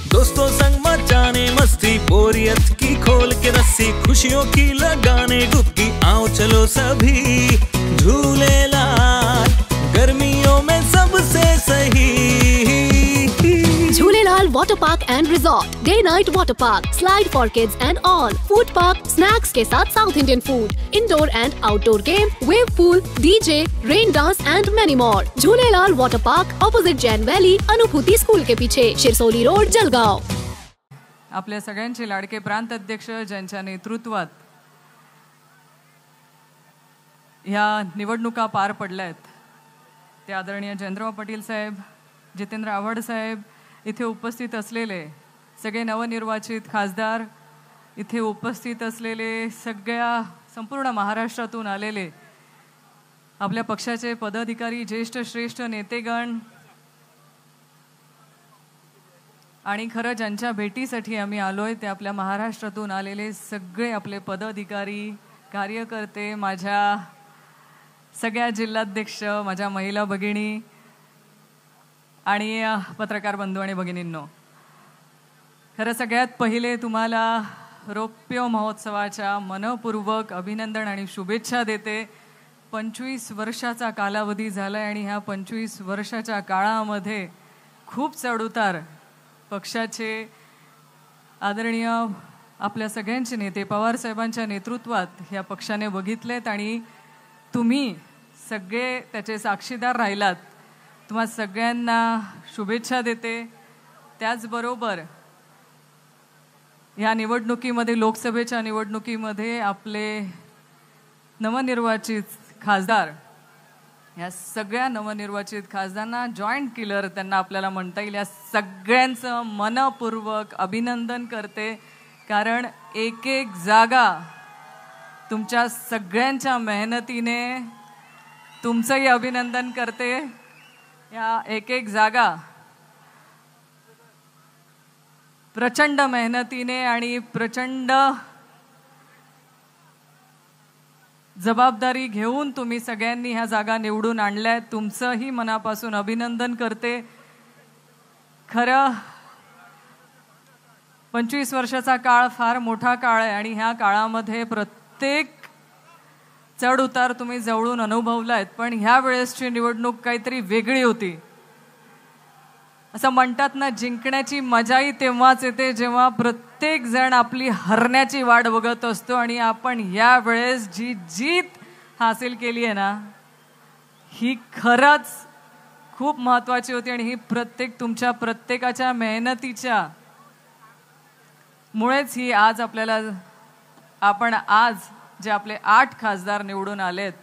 दोस्तों संग मचाने मस्ती, बोरियत की खोल के रस्सी, खुशियों की लगाने डुबकी, आओ चलो सभी झूलेलाल, गर्मियों में सबसे सही। Jhulelal water park and resort, day night water park, slide for kids and all, food park, snacks के साथ south Indian food, indoor and outdoor game, wave pool, DJ, rain dance and many more. Jhulelal water park, opposite Jain valley, Anubhuti school के पीछे, Shirsoli road, Jalgaon. आपल्या सगळ्यांचे लाडके प्रांत अध्यक्ष ज्यांच्या नेतृत्वात ह्या निवडणुका पार पडल्यात ते आदरणीय जयंतराव पाटील साहेब, जितेंद्र आव्हाड साहेब, इथे उपस्थित असलेले सगळे नवनिर्वाचित खासदार, इथे उपस्थित असलेले सगळ्या संपूर्ण महाराष्ट्रातून आलेले आपल्या पक्षाचे पदाधिकारी, ज्येष्ठ श्रेष्ठ नेतेगण आणि खरं ज्यांच्या भेटीसाठी आम्ही आलोय ते आपल्या महाराष्ट्रातून आलेले सगळे आपले पदाधिकारी, कार्यकर्ते, माझ्या सगळ्या जिल्हाध्यक्ष, माझ्या महिला भगिनी आणि पत्रकार बंधू आणि भगिनींनो, खरं सगळ्यात पहिले तुम्हाला रौप्य महोत्सवाच्या मनपूर्वक अभिनंदन आणि शुभेच्छा देते। 25 वर्षाचा कालावधी झालाय आणि ह्या 25 वर्षाच्या काळामध्ये खूप चढउतार पक्षाचे आदरणीय आपल्या सगळ्यांचे नेते पवार साहेबांच्या नेतृत्वात या पक्षाने बघितलेत आणि तुम्ही सगळे त्याचे साक्षीदार राहिलात। तुम्हा सगळ्यांना शुभेच्छा देते। त्याचबरोबर या निवडणुकीमध्ये, लोकसभेच्या निवडणुकीमध्ये आपले नवनिर्वाचित खासदार, या सगळ्या नवनिर्वाचित खासदारांना जॉईंट किलर त्यांना आपल्याला म्हणता येईल, या सगळ्यांचं मनपूर्वक अभिनंदन करते। कारण एक एक जागा तुमच्या सगळ्यांच्या मेहनतीने, तुमचंही अभिनंदन करते। या एक एक जागा प्रचंड मेहनतीने आणि प्रचंड जबाबदारी घेऊन तुम्ही सगळ्यांनी ह्या जागा निवडून आणल्यात। तुमचंही मनापासून अभिनंदन करते। खरं 25 वर्षाचा काळ फार मोठा काळ आहे आणि ह्या काळामध्ये प्रत्येक चढ उतार तुम्ही जवळून अनुभवलात, पण ह्या वेळेसची निवडणूक काहीतरी वेगळी होती। असं म्हणतात ना, जिंकण्याची मजाही तेव्हाच येते जेव्हा प्रत्येक जण आपली हरण्याची वाट बघत असतो आणि आपण या वेळेस जी जीत हासिल केली आहे ना, ही खरंच खूप महत्त्वाची होती आणि ही तुमच्या प्रत्येकाच्या मेहनतीच्या मुळेच ही आज आपण आज जे आपले 8 खासदार निवडून आलेत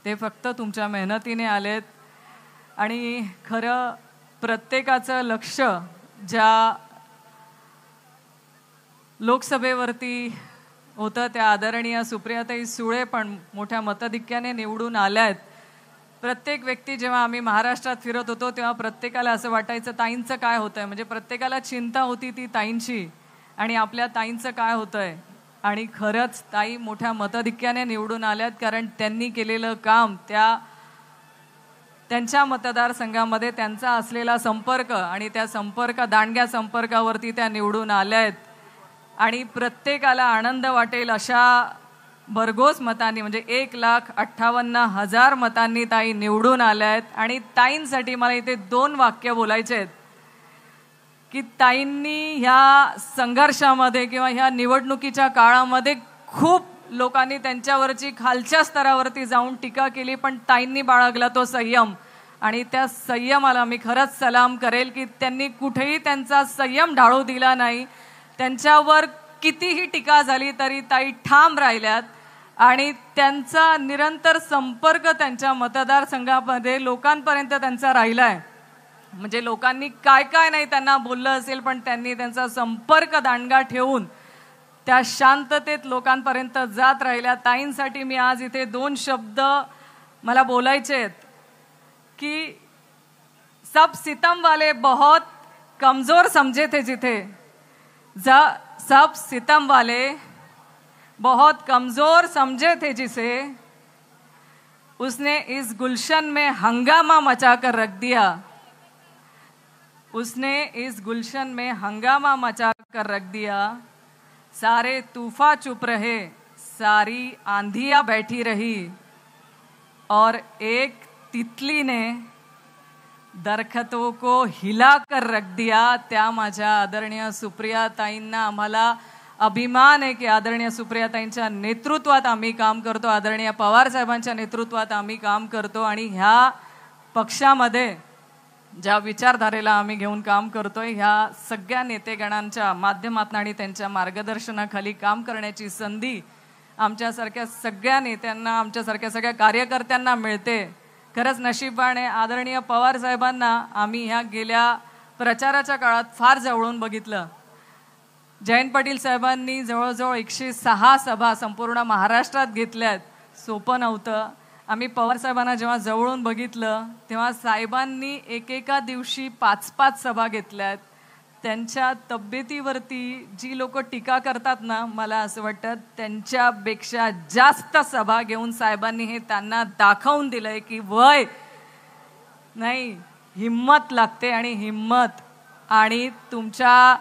ते फक्त तुमच्या मेहनतीने आलेत। आणि खरं प्रत्येकाचं लक्ष ज्या लोकसभेवरती होतं त्या आदरणीय सुप्रियाताई सुळे पण मोठ्या मताधिक्याने निवडून आल्यात। प्रत्येक व्यक्ती, जेव्हा आम्ही महाराष्ट्रात फिरत होतो तेव्हा प्रत्येकाला असं वाटायचं ताईंचं काय होतंय, म्हणजे प्रत्येकाला चिंता होती ती ताईंची आणि आपल्या ताईंचं काय होतंय। आणि खरंच ताई मोठ्या मताधिक्याने निवडून आल्यात, कारण त्यांनी केलेलं काम, त्यांच्या मतदारसंघामध्ये त्यांचा असलेला संपर्क आणि त्या दांडग्या संपर्कावरती त्या निवडून आल्यात। आणि प्रत्येकाला आनंद वाटेल अशा भरघोस मतांनी, म्हणजे 1,58,000 मतांनी ताई निवडून आल्यात। आणि ताईंसाठी मला इथे 2 वाक्य बोलायचे आहेत की ताईंनी ह्या संघर्षामध्ये किंवा ह्या निवडणुकीच्या काळामध्ये खूप लोकांनी त्यांच्यावरची खालच्या स्तरावरती जाऊन टीका केली, पण ताईंनी बाळगला तो संयम आणि त्या संयमाला मी खरंच सलाम करेल की त्यांनी कुठेही त्यांचा संयम ढाळू दिला नाही। त्यांच्यावर कितीही टीका झाली तरी ताई ठाम राहिल्यात आणि त्यांचा निरंतर संपर्क त्यांच्या मतदारसंघामध्ये लोकांपर्यंत त्यांचा राहिलाय। म्हणजे लोकांनी काय काय नाही त्यांना बोललं असेल, पण त्यांनी त्यांचा संपर्क दांडगा ठेवून त्या शांततेत लोकांपर्यंत जात राहिल्या। ताईंसाठी मी आज इथे 2 शब्द मला बोलायचे आहेत की सब सितम वाले बहुत कमजोर समझे थे जिथे, सब सितम वाले बहुत कमजोर समझे थे जिसे, उसने इस गुलशन में हंगामा मचा कर रख दिया। उसने इस गुलशन में हंगामा मचा कर रख दिया, सारे तूफा चुप रहे, सारी आंधियां बैठी रही, और एक तितली ने दरखतों को हिला कर रख दिया. त्या माझ्या आदरणीय सुप्रियाताईंना आम्हाला अभिमान आहे की आदरणीय सुप्रियाताईंच्या नेतृत्वात आम्ही काम करतो, आदरणीय पवार साहेबांच्या नेतृत्वात आम्ही काम करतो. आणि ह्या पक्षामध्ये ज्या विचारधारेला आम्ही घेऊन काम करतोय, ह्या सगळ्या नेतेगणांच्या माध्यमातून आणि त्यांच्या मार्गदर्शनाखाली काम करण्याची संधी आमच्यासारख्या सगळ्या नेत्यांना, आमच्यासारख्या सगळ्या कार्यकर्त्यांना मिळते. खरंच नशीबवान आहे. आदरणीय पवार साहेबांना आम्ही ह्या गेल्या प्रचाराच्या काळात फार जवळून बघितलं. जयंत पाटील साहेबांनी जवळजवळ 106 सभा संपूर्ण महाराष्ट्रात घेतल्यात. सोपं नव्हतं. आम्ही पवार साहेबांना जेव्हा जवळून बघितलं तेव्हा साहेबांनी एकेका दिवशी 5-5 सभा घेतल्यात. त्यांच्या तब्येतीवरती जी लोक टीका करतात ना, मला असं वाटतं त्यांच्यापेक्षा जास्त सभा घेऊन साहेबांनी हे त्यांना दाखवून दिलंय की वय नाही, हिम्मत लागते. आणि हिम्मत आणि तुमच्या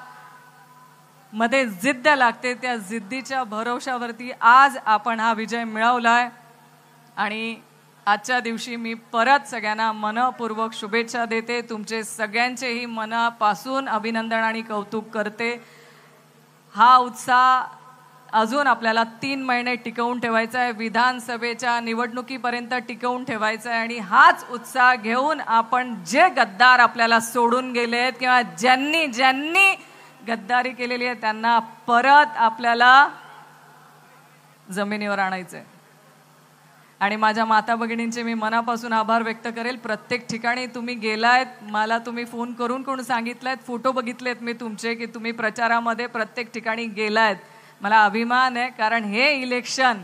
मध्ये जिद्द लागते. त्या जिद्दीच्या भरोशावरती आज आपण हा विजय मिळवलाय. आणि आजच्या दिवशी मी परत सगळ्यांना मनपूर्वक शुभेच्छा देते. तुमचे सगळ्यांचेही मनापासून अभिनंदन आणि कौतुक करते. हा उत्साह अजून आपल्याला 3 महिने टिकवून ठेवायचा आहे, विधानसभेच्या निवडणुकीपर्यंत टिकवून ठेवायचा आहे. आणि हाच उत्साह घेऊन आपण जे गद्दार आपल्याला सोडून गेले आहेत किंवा ज्यांनी गद्दारी केलेली आहे त्यांना परत आपल्याला जमिनीवर आणायचंय. आणि माझ्या माता भगिनींचे मी मनापासून आभार व्यक्त करेल. प्रत्येक ठिकाणी तुम्ही गेलायत, मला तुम्ही फोन करून सांगितलायत, फोटो बघितलेत मी तुमचे की तुम्ही प्रचारामध्ये प्रत्येक ठिकाणी गेलायत. मला अभिमान आहे, कारण हे इलेक्शन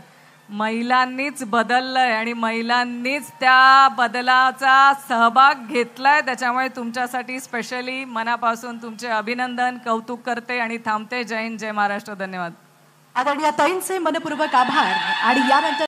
महिलांनीच बदललंय आणि महिलांनीच त्या बदलाचा सहभाग घेतलाय. त्याच्यामुळे तुमच्यासाठी स्पेशली मनापासून तुमचे अभिनंदन, कौतुक करते आणि थांबते. जय हिंद, जय महाराष्ट्र. धन्यवाद. आदरणीय ताईंचे मनपूर्वक आभार. आणि यानंतर